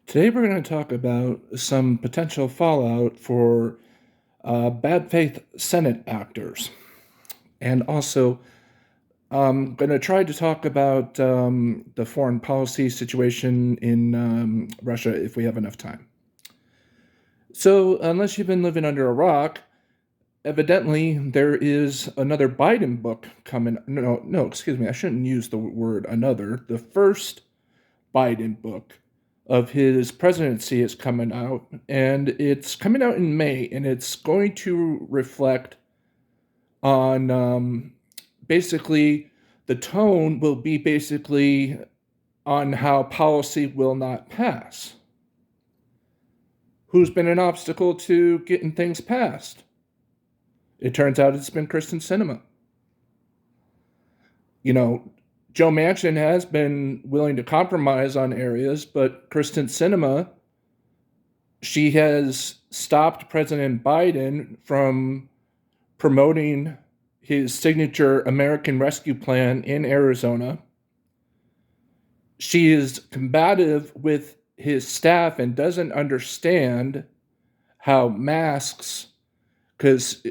Today, we're going to talk about some potential fallout for bad faith Senate actors. And also, I'm going to try to talk about the foreign policy situation in Russia if we have enough time. So, unless you've been living under a rock, evidently there is another Biden book coming. No, excuse me. I shouldn't use the word another. The first Biden book of his presidency is coming out, and it's coming out in May, and it's going to reflect on basically the tone will be basically on how policy will not pass. Who's been an obstacle to getting things passed? It turns out it's been Kyrsten Sinema. You know, Joe Manchin has been willing to compromise on areas, but Kyrsten Sinema, she has stopped President Biden from promoting his signature American Rescue Plan in Arizona. She is combative with his staff and doesn't understand how masks, because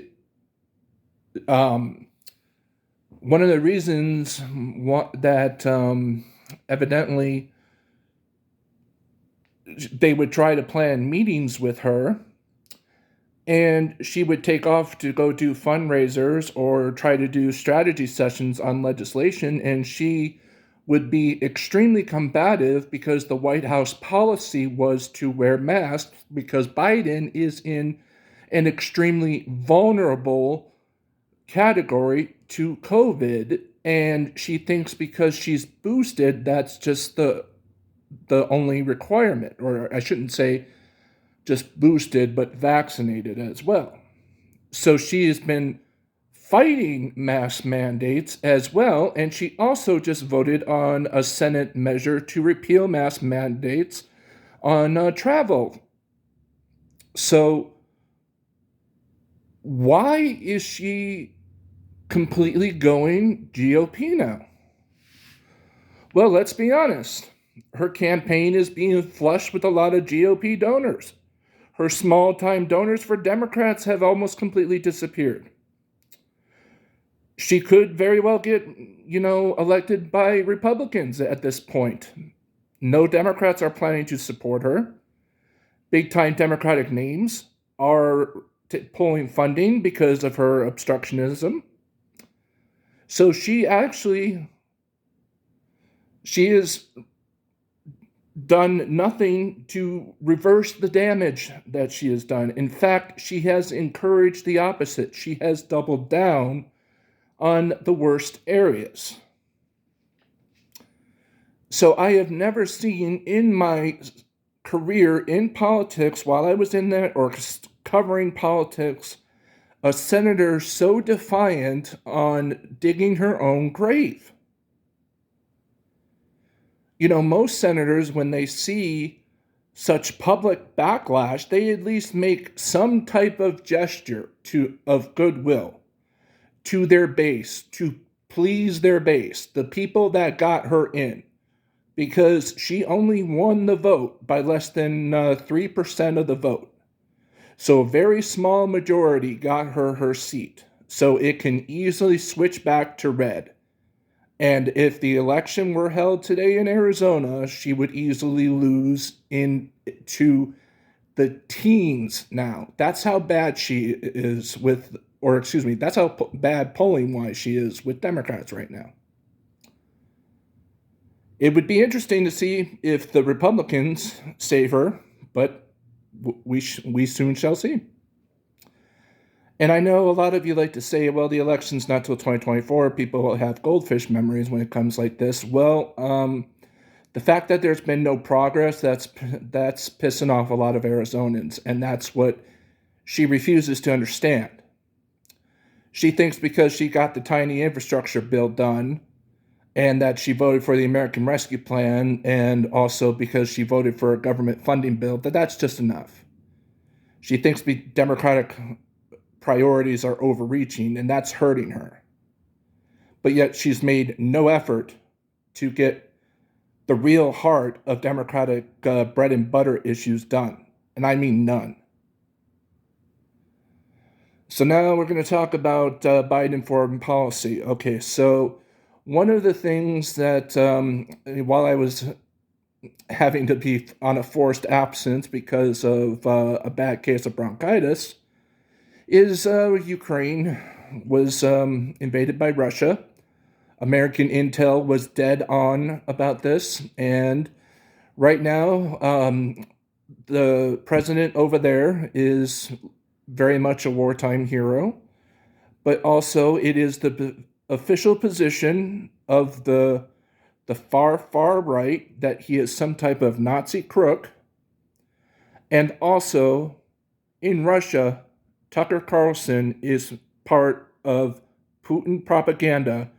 one of the reasons that evidently they would try to plan meetings with her, and she would take off to go do fundraisers or try to do strategy sessions on legislation, and she would be extremely combative because the White House policy was to wear masks because Biden is in an extremely vulnerable category to COVID, and she thinks because she's boosted, that's just the only requirement, or I shouldn't say just boosted, but vaccinated as well. So she has been fighting mask mandates as well, and she also just voted on a Senate measure to repeal mask mandates on travel. So why is she completely going GOP now? Well, let's be honest. Her campaign is being flushed with a lot of GOP donors. Her small-time donors for Democrats have almost completely disappeared. She could very well get, elected by Republicans at this point. No Democrats are planning to support her. Big-time Democratic names are pulling funding because of her obstructionism. So she has done nothing to reverse the damage that she has done. In fact, she has encouraged the opposite. She has doubled down on the worst areas. So I have never seen in my career in politics, while I was in that or covering politics, a senator so defiant on digging her own grave. Most senators, when they see such public backlash, they at least make some type of gesture of goodwill to their base, to please their base, the people that got her in, because she only won the vote by less than 3% of the vote. So a very small majority got her seat. So it can easily switch back to red. And if the election were held today in Arizona, she would easily lose into the teens now. That's how bad she is that's how bad polling-wise she is with Democrats right now. It would be interesting to see if the Republicans save her, but we soon shall see. And I know a lot of you like to say, well, the election's not till 2024. People will have goldfish memories when it comes like this. Well, the fact that there's been no progress, that's pissing off a lot of Arizonans, and that's what she refuses to understand. She thinks because she got the tiny infrastructure bill done, and that she voted for the American Rescue Plan, and also because she voted for a government funding bill, that's just enough. She thinks the Democratic priorities are overreaching, and that's hurting her. But yet she's made no effort to get the real heart of Democratic bread and butter issues done. And I mean none. So now we're going to talk about Biden foreign policy. Okay, so one of the things that while I was having to be on a forced absence because of a bad case of bronchitis is Ukraine was invaded by Russia. American intel was dead on about this, and right now the president over there is very much a wartime hero, but also it is the official position of the far right that he is some type of Nazi crook. And also in Russia, Tucker Carlson is part of Putin propaganda,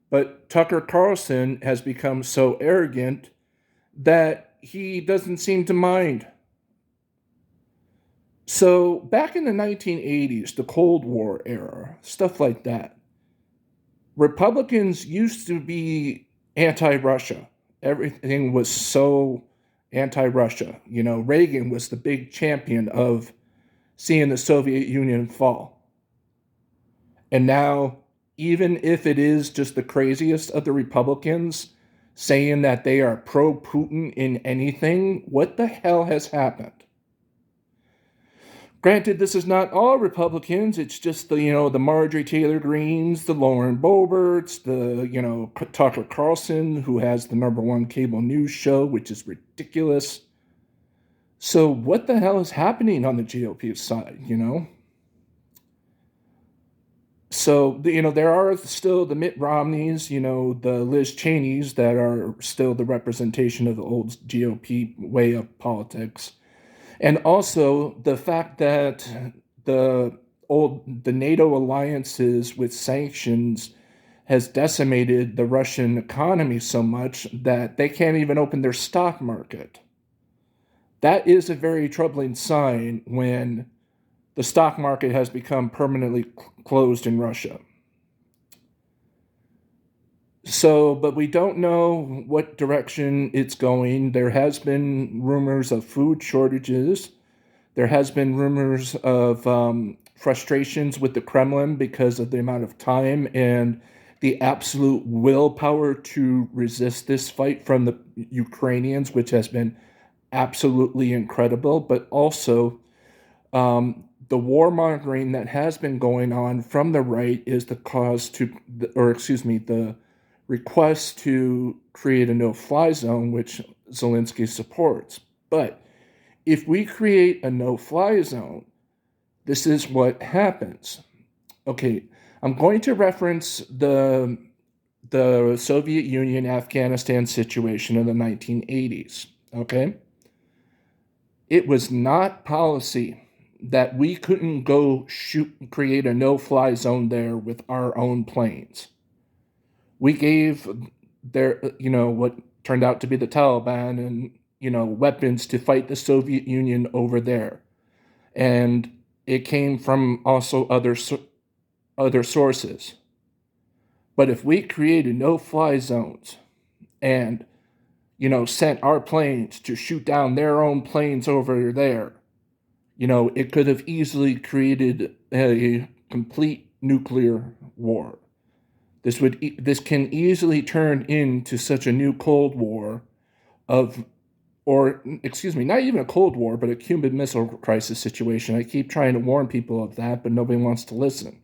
but Tucker Carlson has become so arrogant that he doesn't seem to mind. So back in the 1980s, the Cold War era, stuff like that, Republicans used to be anti-Russia. Everything was so anti-Russia. You know, Reagan was the big champion of seeing the Soviet Union fall. And now, even if it is just the craziest of the Republicans saying that they are pro-Putin in anything, what the hell has happened? Granted, this is not all Republicans. It's just the Marjorie Taylor Greens, the Lauren Boeberts, the Tucker Carlson, who has the #1 cable news show, which is ridiculous. So what the hell is happening on the GOP side, So, there are still the Mitt Romneys, the Liz Cheneys that are still the representation of the old GOP way of politics. And also the fact that the NATO alliances with sanctions has decimated the Russian economy so much that they can't even open their stock market. That is a very troubling sign when the stock market has become permanently closed in Russia. So, but we don't know what direction it's going. There has been rumors of food shortages. There has been rumors of frustrations with the Kremlin because of the amount of time and the absolute willpower to resist this fight from the Ukrainians, which has been absolutely incredible. But also, the warmongering that has been going on from the right is the request to create a no-fly zone, which Zelensky supports. But if we create a no-fly zone, this is what happens. Okay, I'm going to reference the Soviet Union Afghanistan situation in the 1980s. Okay, it was not policy that we couldn't go create a no-fly zone there with our own planes. We gave what turned out to be the Taliban and weapons to fight the Soviet Union over there, and it came from also other sources. But if we created no-fly zones and sent our planes to shoot down their own planes over there, it could have easily created a complete nuclear war. This can easily turn into such a new Cold War not even a Cold War, but a Cuban Missile Crisis situation. I keep trying to warn people of that, but nobody wants to listen.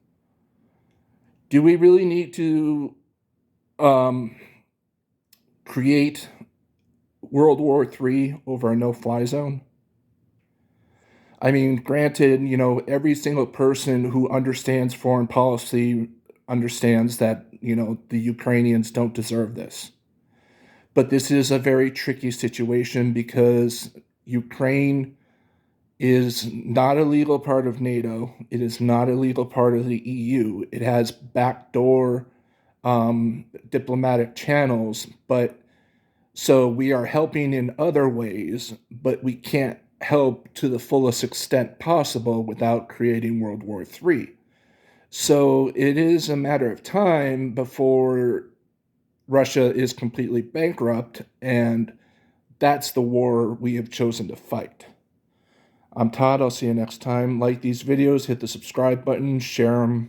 Do we really need to create World War III over a no-fly zone? I mean, granted, every single person who understands foreign policy understands that, the Ukrainians don't deserve this. But this is a very tricky situation because Ukraine is not a legal part of NATO. It is not a legal part of the EU. It has backdoor diplomatic channels, but so we are helping in other ways, but we can't help to the fullest extent possible without creating World War III. So it is a matter of time before Russia is completely bankrupt, and that's the war we have chosen to fight. I'm Todd. I'll see you next time. Like these videos, hit the subscribe button, share them.